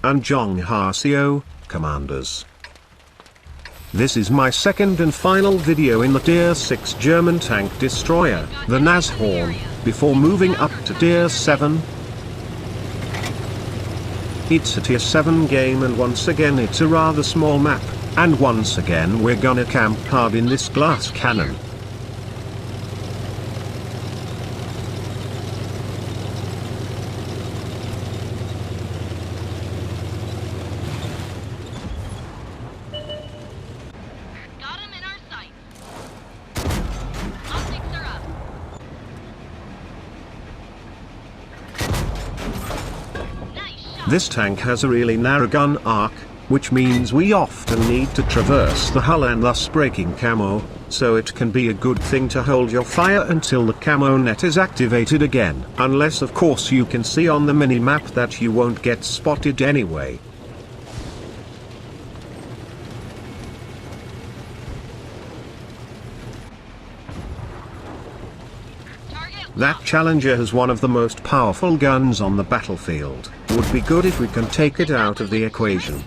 Annyeonghaseyo, commanders. This is my second and final video in the Tier 6 German tank destroyer, the Nashorn, before moving up to Tier 7. It's a Tier 7 game, and once again it's a rather small map, and once again we're gonna camp hard in this glass cannon. This tank has a really narrow gun arc, which means we often need to traverse the hull and thus breaking camo, so it can be a good thing to hold your fire until the camo net is activated again. Unless of course you can see on the mini-map that you won't get spotted anyway. That Challenger has one of the most powerful guns on the battlefield. Would be good if we can take it out of the equation.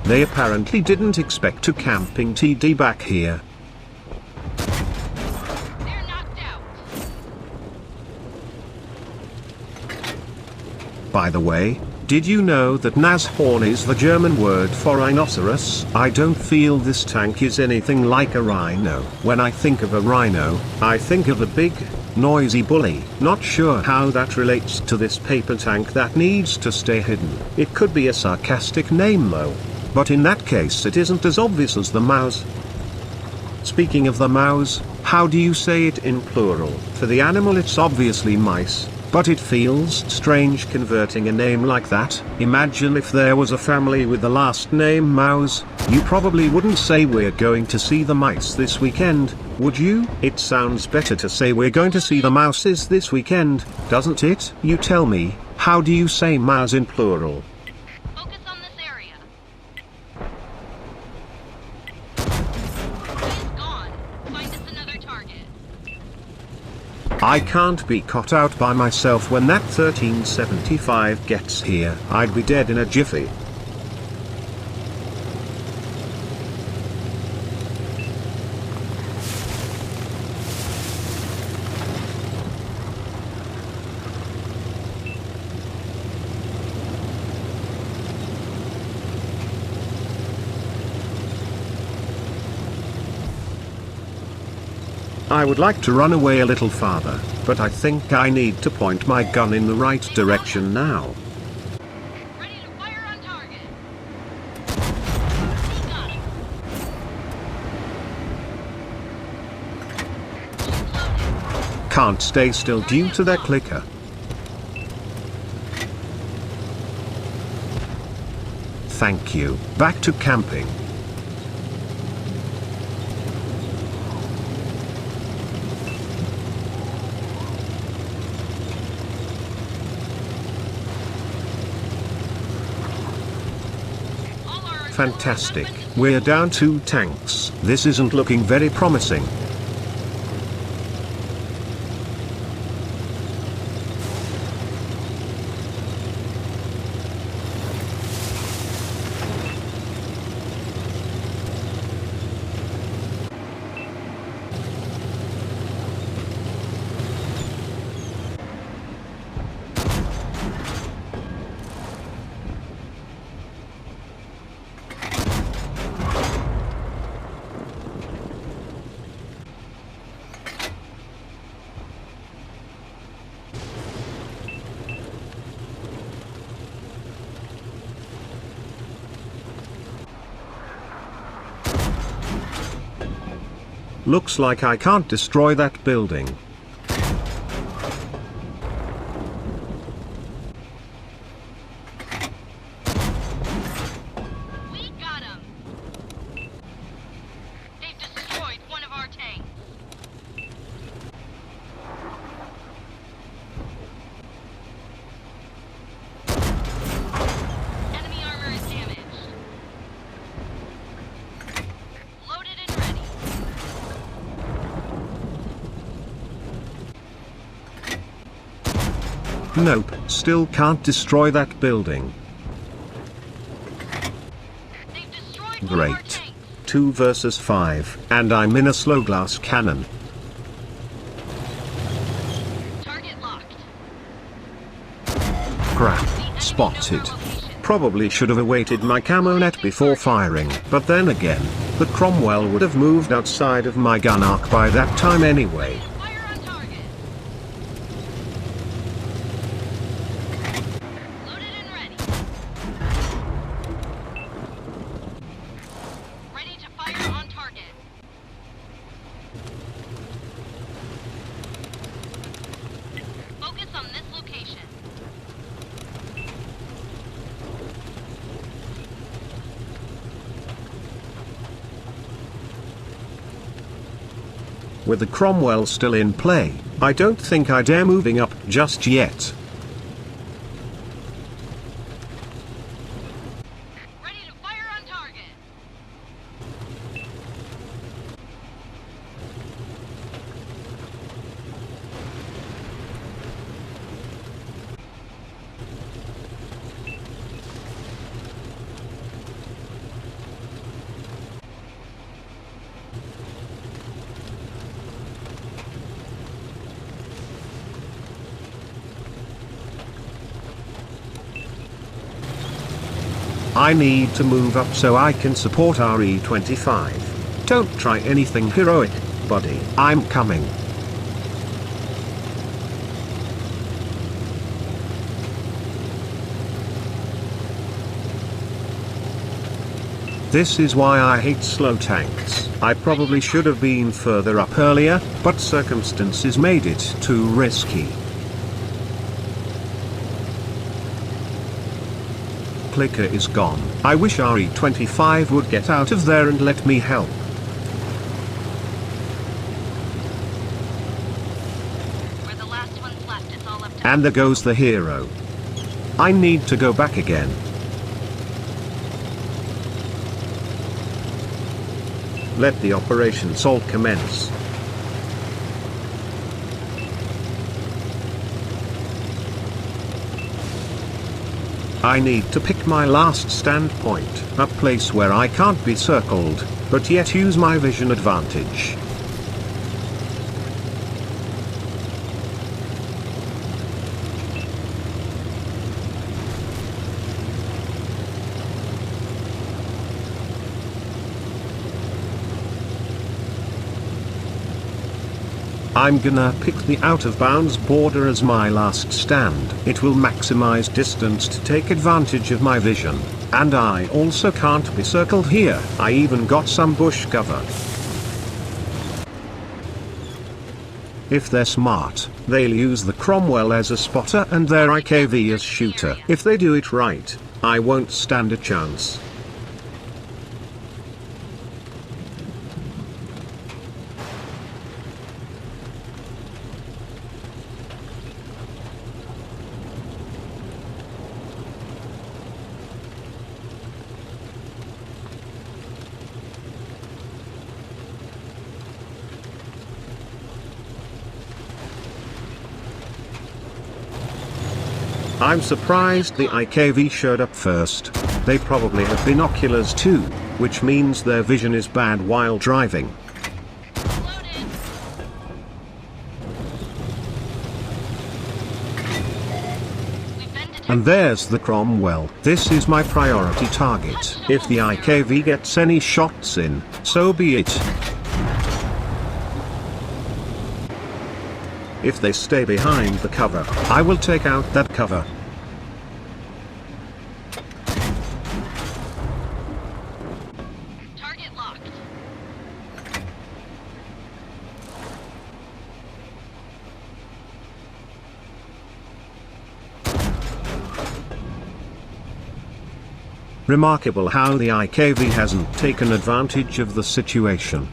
They apparently didn't expect to camping TD back here. By the way, did you know that Nashorn is the German word for rhinoceros? I don't feel this tank is anything like a rhino. When I think of a rhino, I think of a big, noisy bully. Not sure how that relates to this paper tank that needs to stay hidden. It could be a sarcastic name though. But in that case it isn't as obvious as the mouse. Speaking of the mouse, how do you say it in plural? For the animal it's obviously mice. But it feels strange converting a name like that. Imagine if there was a family with the last name Mouse. You probably wouldn't say we're going to see the mice this weekend, would you? It sounds better to say we're going to see the mouses this weekend, doesn't it? You tell me, how do you say mouse in plural? Focus on this area. He's gone. Find us another target. I can't be caught out by myself when that 1375 gets here. I'd be dead in a jiffy. I would like to run away a little farther, but I think I need to point my gun in the right direction now. Ready to fire on target. Can't stay still due to their clicker. Thank you. Back to camping. Fantastic. We're down 2 tanks. This isn't looking very promising. Looks like I can't destroy that building. We got him. They've destroyed one of our tanks. Enemy armor is damaged. Loaded and ready. Nope, still can't destroy that building. They've destroyed one of our Great. tanks. 2 versus 5, and I'm in a slow glass cannon. Target locked. Crap. The enemy Spotted. knows our location. Probably should have awaited my camo net before firing, but then again, the Cromwell would have moved outside of my gun arc by that time anyway. Fire on target. Loaded and ready. Ready to fire on target. Focus on this location. With the Cromwell still in play, I don't think I dare moving up just yet. Ready to fire on target. I need to move up so I can support RE25. Don't try anything heroic, buddy. I'm coming. This is why I hate slow tanks. I probably should have been further up earlier, but circumstances made it too risky. Clicker is gone. I wish RE25 would get out of there and let me help. We're the last ones left. It's all up to And there goes the hero. I need to go back again. Let the Operation Salt commence. I need to pick my last stand point, a place where I can't be circled, but yet use my vision advantage. I'm gonna pick the out-of-bounds border as my last stand. It will maximize distance to take advantage of my vision. And I also can't be circled here. I even got some bush cover. If they're smart, they'll use the Cromwell as a spotter and their IKV as shooter. If they do it right, I won't stand a chance. I'm surprised the IKV showed up first. They probably have binoculars too, which means their vision is bad while driving. loaded. We've been detected. And there's the Cromwell. This is my priority target. If the IKV gets any shots in, so be it. If they stay behind the cover, I will take out that cover. Target locked. Remarkable how the IKV hasn't taken advantage of the situation.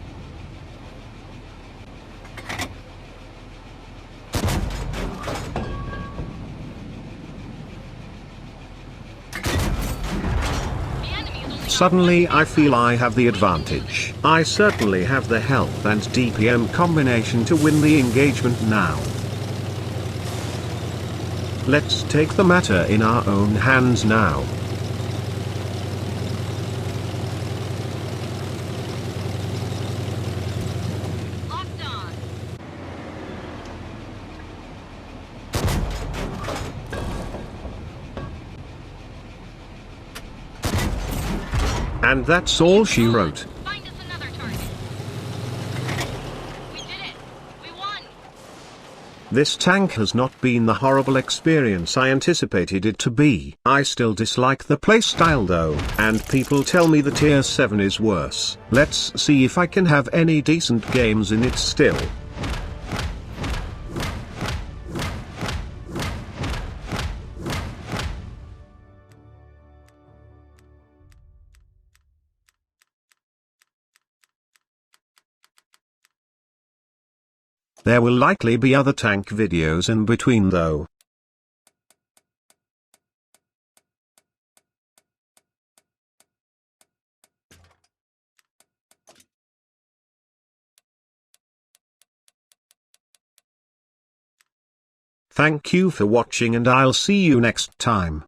Suddenly I feel I have the advantage. I certainly have the health and DPM combination to win the engagement now. Let's take the matter in our own hands now. Locked on. And that's all she wrote. Find us another target. We did it. We won. This tank has not been the horrible experience I anticipated it to be. I still dislike the playstyle though, and people tell me the tier 7 is worse. Let's see if I can have any decent games in it still. There will likely be other tank videos in between though. Thank you for watching and I'll see you next time.